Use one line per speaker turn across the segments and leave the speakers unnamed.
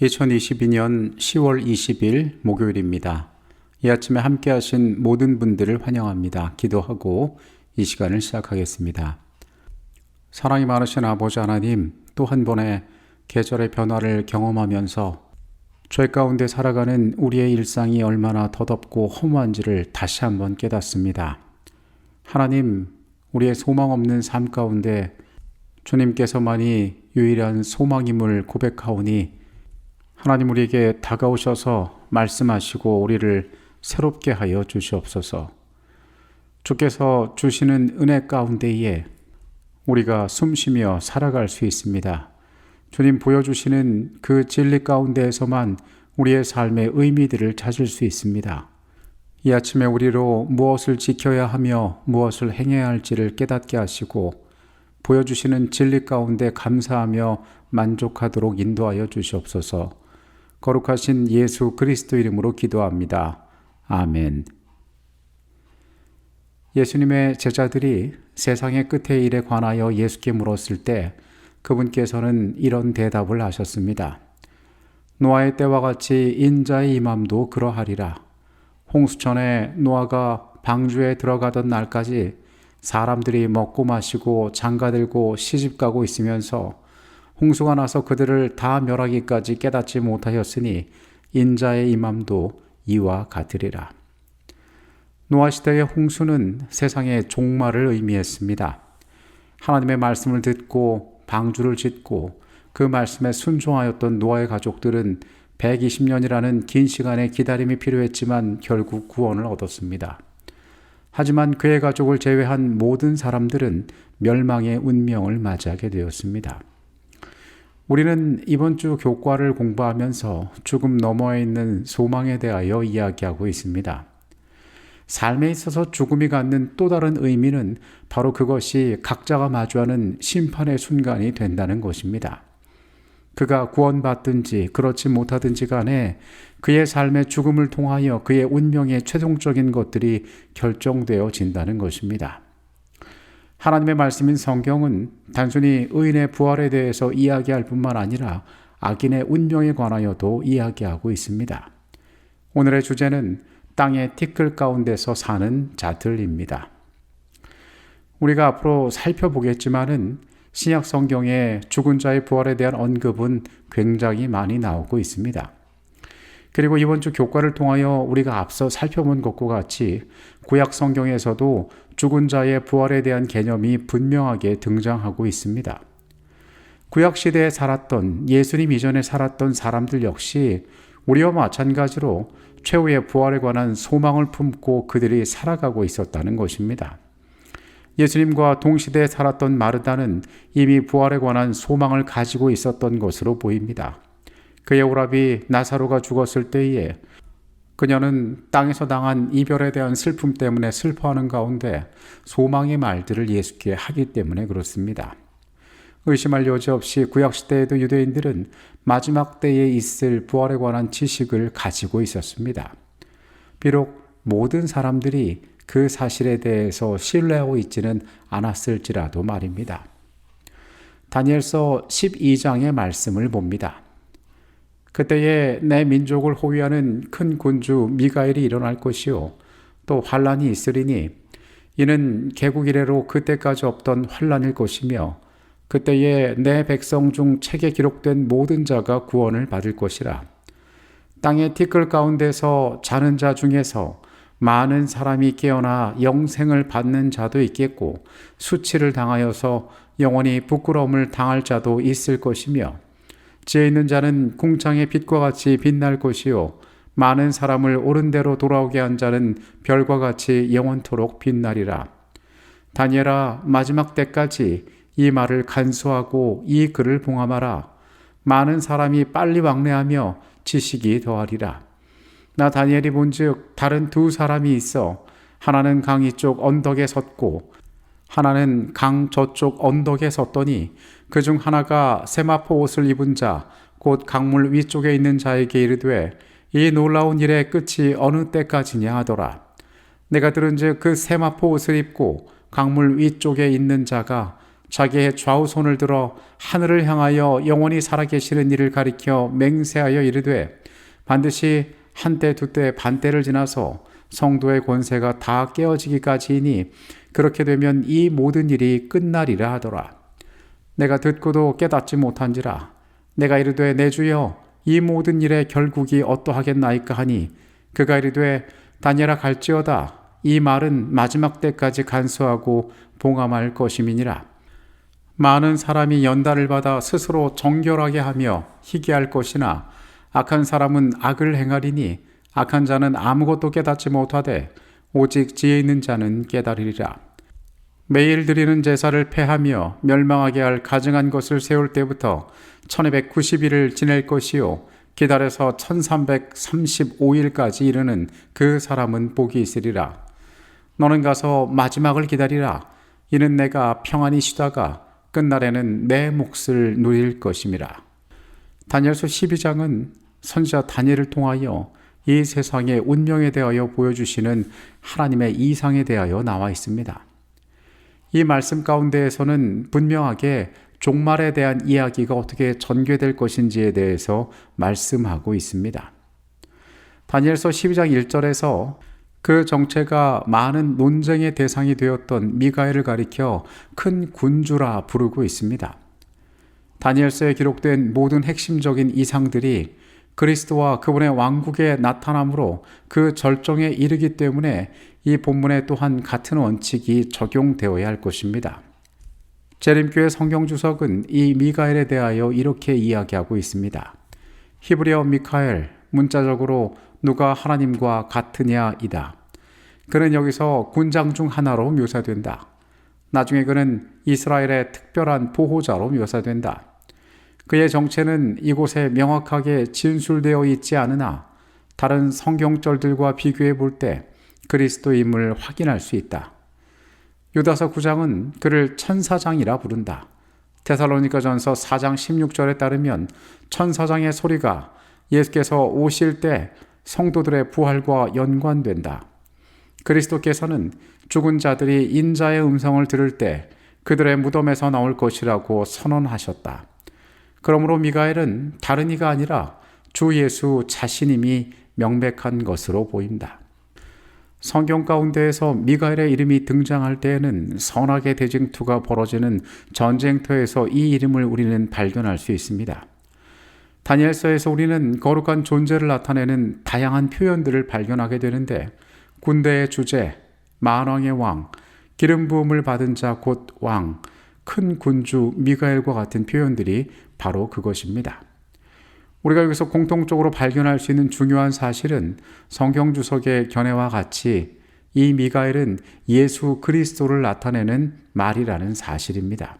2022년 10월 20일 목요일입니다. 이 아침에 함께 하신 모든 분들을 환영합니다. 기도하고 이 시간을 시작하겠습니다. 사랑이 많으신 아버지 하나님, 또 한 번의 계절의 변화를 경험하면서 죄 가운데 살아가는 우리의 일상이 얼마나 더덥고 허무한지를 다시 한번 깨닫습니다. 하나님, 우리의 소망 없는 삶 가운데 주님께서만이 유일한 소망임을 고백하오니 하나님, 우리에게 다가오셔서 말씀하시고 우리를 새롭게 하여 주시옵소서. 주께서 주시는 은혜 가운데에 우리가 숨쉬며 살아갈 수 있습니다. 주님 보여주시는 그 진리 가운데에서만 우리의 삶의 의미들을 찾을 수 있습니다. 이 아침에 우리로 무엇을 지켜야 하며 무엇을 행해야 할지를 깨닫게 하시고 보여주시는 진리 가운데 감사하며 만족하도록 인도하여 주시옵소서. 거룩하신 예수 그리스도 이름으로 기도합니다. 아멘. 예수님의 제자들이 세상의 끝의 일에 관하여 예수께 물었을 때 그분께서는 이런 대답을 하셨습니다. 노아의 때와 같이 인자의 임함도 그러하리라. 홍수전에 노아가 방주에 들어가던 날까지 사람들이 먹고 마시고 장가들고 시집가고 있으면서 홍수가 나서 그들을 다 멸하기까지 깨닫지 못하였으니 인자의 임함도 이와 같으리라. 노아 시대의 홍수는 세상의 종말을 의미했습니다. 하나님의 말씀을 듣고 방주를 짓고 그 말씀에 순종하였던 노아의 가족들은 120년이라는 긴 시간의 기다림이 필요했지만 결국 구원을 얻었습니다. 하지만 그의 가족을 제외한 모든 사람들은 멸망의 운명을 맞이하게 되었습니다. 우리는 이번 주 교과를 공부하면서 죽음 너머에 있는 소망에 대하여 이야기하고 있습니다. 삶에 있어서 죽음이 갖는 또 다른 의미는 바로 그것이 각자가 마주하는 심판의 순간이 된다는 것입니다. 그가 구원받든지 그렇지 못하든지 간에 그의 삶의 죽음을 통하여 그의 운명의 최종적인 것들이 결정되어진다는 것입니다. 하나님의 말씀인 성경은 단순히 의인의 부활에 대해서 이야기할 뿐만 아니라 악인의 운명에 관하여도 이야기하고 있습니다. 오늘의 주제는 땅의 티끌 가운데서 사는 자들입니다. 우리가 앞으로 살펴보겠지만은 신약 성경에 죽은 자의 부활에 대한 언급은 굉장히 많이 나오고 있습니다. 그리고 이번 주 교과를 통하여 우리가 앞서 살펴본 것과 같이 구약 성경에서도 죽은 자의 부활에 대한 개념이 분명하게 등장하고 있습니다. 구약 시대에 살았던 예수님 이전에 살았던 사람들 역시 우리와 마찬가지로 최후의 부활에 관한 소망을 품고 그들이 살아가고 있었다는 것입니다. 예수님과 동시대에 살았던 마르다는 이미 부활에 관한 소망을 가지고 있었던 것으로 보입니다. 그의 오라비 나사로가 죽었을 때에 그녀는 땅에서 당한 이별에 대한 슬픔 때문에 슬퍼하는 가운데 소망의 말들을 예수께 하기 때문에 그렇습니다. 의심할 여지 없이 구약시대에도 유대인들은 마지막 때에 있을 부활에 관한 지식을 가지고 있었습니다. 비록 모든 사람들이 그 사실에 대해서 신뢰하고 있지는 않았을지라도 말입니다. 다니엘서 12장의 말씀을 봅니다. 그때에 내 민족을 호위하는 큰 군주 미가엘이 일어날 것이요 또 환란이 있으리니 이는 개국 이래로 그때까지 없던 환란일 것이며 그때에 내 백성 중 책에 기록된 모든 자가 구원을 받을 것이라. 땅의 티끌 가운데서 자는 자 중에서 많은 사람이 깨어나 영생을 받는 자도 있겠고 수치를 당하여서 영원히 부끄러움을 당할 자도 있을 것이며 지혜 있는 자는 궁창의 빛과 같이 빛날 것이요 많은 사람을 옳은 대로 돌아오게 한 자는 별과 같이 영원토록 빛나리라. 다니엘아, 마지막 때까지 이 말을 간수하고 이 글을 봉함하라. 많은 사람이 빨리 왕래하며 지식이 더하리라. 나 다니엘이 본즉 다른 두 사람이 있어 하나는 강 이쪽 언덕에 섰고 하나는 강 저쪽 언덕에 섰더니 그중 하나가 세마포 옷을 입은 자 곧 강물 위쪽에 있는 자에게 이르되 이 놀라운 일의 끝이 어느 때까지냐 하더라. 내가 들은즉 그 세마포 옷을 입고 강물 위쪽에 있는 자가 자기의 좌우손을 들어 하늘을 향하여 영원히 살아계시는 이를 가리켜 맹세하여 이르되 반드시 한때 두때 반때를 지나서 성도의 권세가 다 깨어지기까지이니 그렇게 되면 이 모든 일이 끝나리라 하더라. 내가 듣고도 깨닫지 못한지라. 내가 이르되 내 주여 이 모든 일의 결국이 어떠하겠나이까 하니 그가 이르되 다니엘아 갈지어다. 이 말은 마지막 때까지 간수하고 봉함할 것임이니라. 많은 사람이 연단을 받아 스스로 정결하게 하며 희귀할 것이나 악한 사람은 악을 행하리니 악한 자는 아무것도 깨닫지 못하되 오직 지혜 있는 자는 깨달으리라. 매일 드리는 제사를 폐하며 멸망하게 할 가증한 것을 세울 때부터 1290일을 지낼 것이요 기다려서 1335일까지 이르는 그 사람은 복이 있으리라. 너는 가서 마지막을 기다리라. 이는 내가 평안히 쉬다가 끝날에는 내 몫을 누릴 것임이라. 다니엘서 12장은 선지자 다니엘을 통하여 이 세상의 운명에 대하여 보여주시는 하나님의 이상에 대하여 나와 있습니다. 이 말씀 가운데에서는 분명하게 종말에 대한 이야기가 어떻게 전개될 것인지에 대해서 말씀하고 있습니다. 다니엘서 12장 1절에서 그 정체가 많은 논쟁의 대상이 되었던 미가엘을 가리켜 큰 군주라 부르고 있습니다. 다니엘서에 기록된 모든 핵심적인 이상들이 그리스도와 그분의 왕국에 나타남으로 그 절정에 이르기 때문에 이 본문에 또한 같은 원칙이 적용되어야 할 것입니다. 재림교회 성경주석은 이 미가엘에 대하여 이렇게 이야기하고 있습니다. 히브리어 미카엘, 문자적으로 누가 하나님과 같으냐이다. 그는 여기서 군장 중 하나로 묘사된다. 나중에 그는 이스라엘의 특별한 보호자로 묘사된다. 그의 정체는 이곳에 명확하게 진술되어 있지 않으나 다른 성경절들과 비교해 볼 때 그리스도임을 확인할 수 있다. 유다서 9장은 그를 천사장이라 부른다. 데살로니가전서 4장 16절에 따르면 천사장의 소리가 예수께서 오실 때 성도들의 부활과 연관된다. 그리스도께서는 죽은 자들이 인자의 음성을 들을 때 그들의 무덤에서 나올 것이라고 선언하셨다. 그러므로 미가엘은 다른 이가 아니라 주 예수 자신임이 명백한 것으로 보인다. 성경 가운데에서 미가엘의 이름이 등장할 때에는 선악의 대쟁투가 벌어지는 전쟁터에서 이 이름을 우리는 발견할 수 있습니다. 다니엘서에서 우리는 거룩한 존재를 나타내는 다양한 표현들을 발견하게 되는데 군대의 주제, 만왕의 왕, 기름 부음을 받은 자 곧 왕, 큰 군주 미가엘과 같은 표현들이 바로 그것입니다. 우리가 여기서 공통적으로 발견할 수 있는 중요한 사실은 성경 주석의 견해와 같이 이 미가엘은 예수 그리스도를 나타내는 말이라는 사실입니다.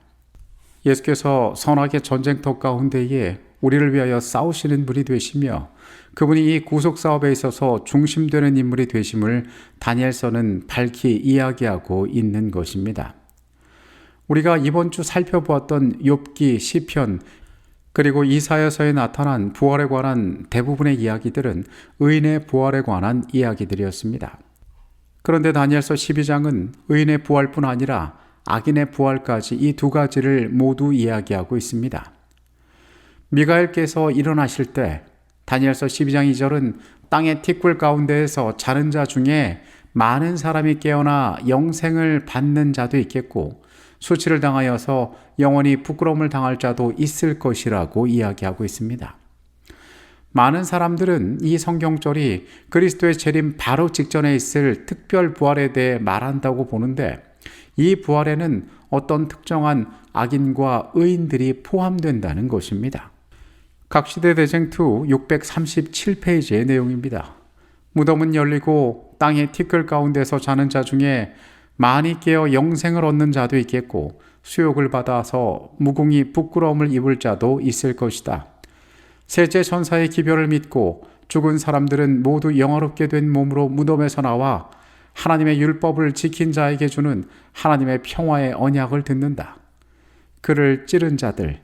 예수께서 선악의 전쟁터 가운데에 우리를 위하여 싸우시는 분이 되시며 그분이 이 구속사업에 있어서 중심되는 인물이 되심을 다니엘서는 밝히 이야기하고 있는 것입니다. 우리가 이번 주 살펴보았던 욥기, 시편, 그리고 이사야서에 나타난 부활에 관한 대부분의 이야기들은 의인의 부활에 관한 이야기들이었습니다. 그런데 다니엘서 12장은 의인의 부활뿐 아니라 악인의 부활까지 이 두 가지를 모두 이야기하고 있습니다. 미가엘께서 일어나실 때 다니엘서 12장 2절은 땅의 티끌 가운데에서 자는 자 중에 많은 사람이 깨어나 영생을 받는 자도 있겠고 수치를 당하여서 영원히 부끄러움을 당할 자도 있을 것이라고 이야기하고 있습니다. 많은 사람들은 이 성경절이 그리스도의 재림 바로 직전에 있을 특별 부활에 대해 말한다고 보는데 이 부활에는 어떤 특정한 악인과 의인들이 포함된다는 것입니다. 각시대 대쟁투 637페이지의 내용입니다. 무덤은 열리고 땅의 티끌 가운데서 자는 자 중에 많이 깨어 영생을 얻는 자도 있겠고 수욕을 받아서 무궁히 부끄러움을 입을 자도 있을 것이다. 셋째 천사의 기별을 믿고 죽은 사람들은 모두 영화롭게 된 몸으로 무덤에서 나와 하나님의 율법을 지킨 자에게 주는 하나님의 평화의 언약을 듣는다. 그를 찌른 자들,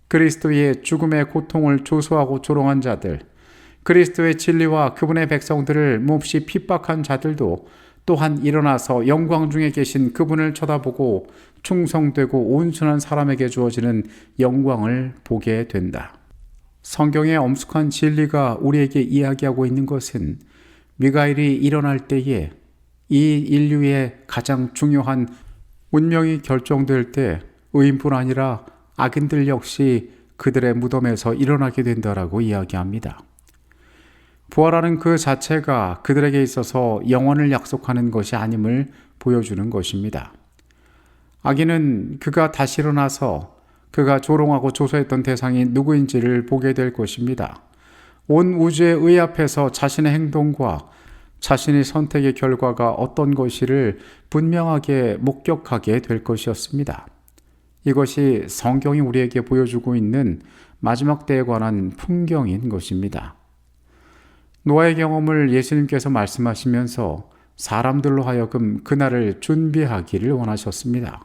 그리스도의 죽음의 고통을 조소하고 조롱한 자들, 그리스도의 진리와 그분의 백성들을 몹시 핍박한 자들도 또한 일어나서 영광 중에 계신 그분을 쳐다보고 충성되고 온순한 사람에게 주어지는 영광을 보게 된다. 성경의 엄숙한 진리가 우리에게 이야기하고 있는 것은 미가엘이 일어날 때에 이 인류의 가장 중요한 운명이 결정될 때 의인뿐 아니라 악인들 역시 그들의 무덤에서 일어나게 된다라고 이야기합니다. 부활하는 그 자체가 그들에게 있어서 영원을 약속하는 것이 아님을 보여주는 것입니다. 악인은 그가 다시 일어나서 그가 조롱하고 조소했던 대상이 누구인지를 보게 될 것입니다. 온 우주의 의 앞에서 자신의 행동과 자신의 선택의 결과가 어떤 것이를 분명하게 목격하게 될 것이었습니다. 이것이 성경이 우리에게 보여주고 있는 마지막 때에 관한 풍경인 것입니다. 노아의 경험을 예수님께서 말씀하시면서 사람들로 하여금 그날을 준비하기를 원하셨습니다.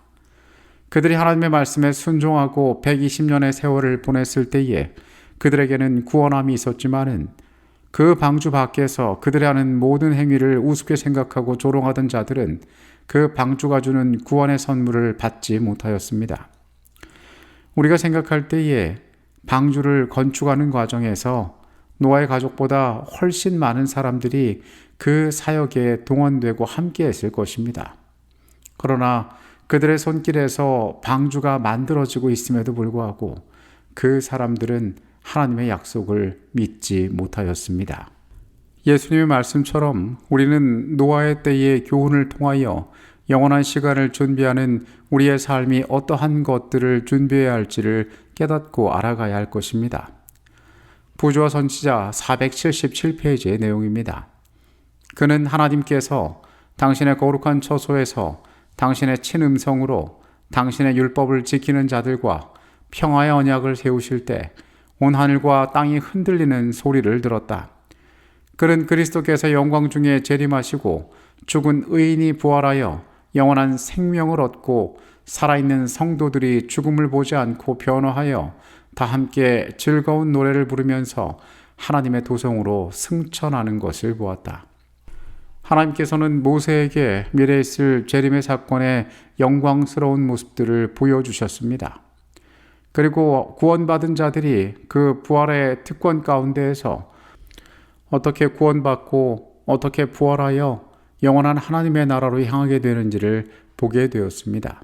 그들이 하나님의 말씀에 순종하고 120년의 세월을 보냈을 때에 그들에게는 구원함이 있었지만은 그 방주 밖에서 그들이 하는 모든 행위를 우습게 생각하고 조롱하던 자들은 그 방주가 주는 구원의 선물을 받지 못하였습니다. 우리가 생각할 때에 방주를 건축하는 과정에서 노아의 가족보다 훨씬 많은 사람들이 그 사역에 동원되고 함께 했을 것입니다. 그러나 그들의 손길에서 방주가 만들어지고 있음에도 불구하고 그 사람들은 하나님의 약속을 믿지 못하였습니다. 예수님의 말씀처럼 우리는 노아의 때의 교훈을 통하여 영원한 시간을 준비하는 우리의 삶이 어떠한 것들을 준비해야 할지를 깨닫고 알아가야 할 것입니다. 부조와 선지자 477페이지의 내용입니다. 그는 하나님께서 당신의 거룩한 처소에서 당신의 친음성으로 당신의 율법을 지키는 자들과 평화의 언약을 세우실 때 온 하늘과 땅이 흔들리는 소리를 들었다. 그는 그리스도께서 영광 중에 재림하시고 죽은 의인이 부활하여 영원한 생명을 얻고 살아있는 성도들이 죽음을 보지 않고 변화하여 다 함께 즐거운 노래를 부르면서 하나님의 도성으로 승천하는 것을 보았다. 하나님께서는 모세에게 미래에 있을 재림의 사건의 영광스러운 모습들을 보여주셨습니다. 그리고 구원받은 자들이 그 부활의 특권 가운데에서 어떻게 구원받고 어떻게 부활하여 영원한 하나님의 나라로 향하게 되는지를 보게 되었습니다.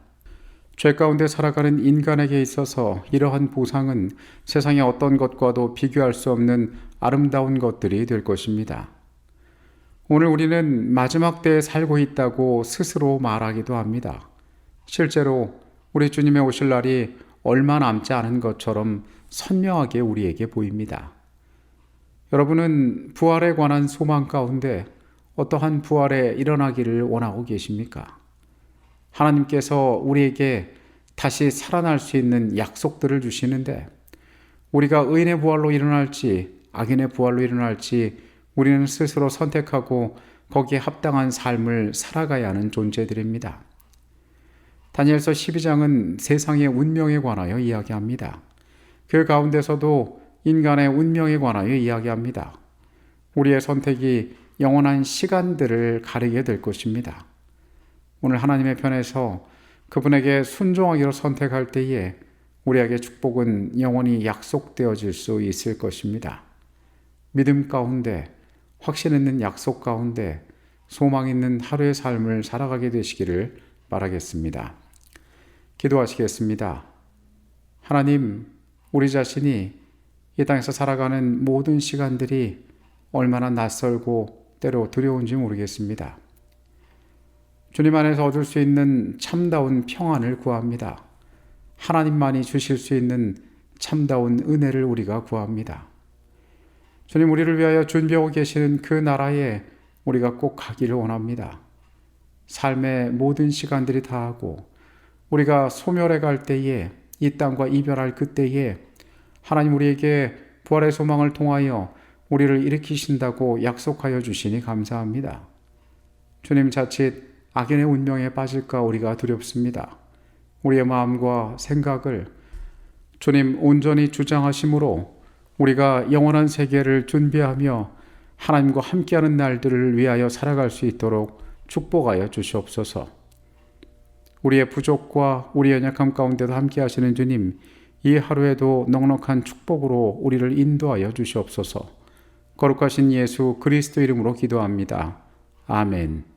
죄 가운데 살아가는 인간에게 있어서 이러한 보상은 세상의 어떤 것과도 비교할 수 없는 아름다운 것들이 될 것입니다. 오늘 우리는 마지막 때에 살고 있다고 스스로 말하기도 합니다. 실제로 우리 주님의 오실 날이 얼마 남지 않은 것처럼 선명하게 우리에게 보입니다. 여러분은 부활에 관한 소망 가운데 어떠한 부활에 일어나기를 원하고 계십니까? 하나님께서 우리에게 다시 살아날 수 있는 약속들을 주시는데 우리가 의인의 부활로 일어날지 악인의 부활로 일어날지 우리는 스스로 선택하고 거기에 합당한 삶을 살아가야 하는 존재들입니다. 다니엘서 12장은 세상의 운명에 관하여 이야기합니다. 그 가운데서도 인간의 운명에 관하여 이야기합니다. 우리의 선택이 영원한 시간들을 가리게 될 것입니다. 오늘 하나님의 편에서 그분에게 순종하기로 선택할 때에 우리에게 축복은 영원히 약속되어질 수 있을 것입니다. 믿음 가운데, 확신 있는 약속 가운데 소망 있는 하루의 삶을 살아가게 되시기를 바라겠습니다. 기도하시겠습니다. 하나님, 우리 자신이 이 땅에서 살아가는 모든 시간들이 얼마나 낯설고 때로 두려운지 모르겠습니다. 주님 안에서 얻을 수 있는 참다운 평안을 구합니다. 하나님만이 주실 수 있는 참다운 은혜를 우리가 구합니다. 주님, 우리를 위하여 준비하고 계시는 그 나라에 우리가 꼭 가기를 원합니다. 삶의 모든 시간들이 다하고 우리가 소멸해 갈 때에, 이 땅과 이별할 그때에 하나님 우리에게 부활의 소망을 통하여 우리를 일으키신다고 약속하여 주시니 감사합니다. 주님, 자칫 악인의 운명에 빠질까 우리가 두렵습니다. 우리의 마음과 생각을 주님 온전히 주장하심으로 우리가 영원한 세계를 준비하며 하나님과 함께하는 날들을 위하여 살아갈 수 있도록 축복하여 주시옵소서. 우리의 부족과 우리 연약함 가운데도 함께 하시는 주님, 이 하루에도 넉넉한 축복으로 우리를 인도하여 주시옵소서. 거룩하신 예수 그리스도 이름으로 기도합니다. 아멘.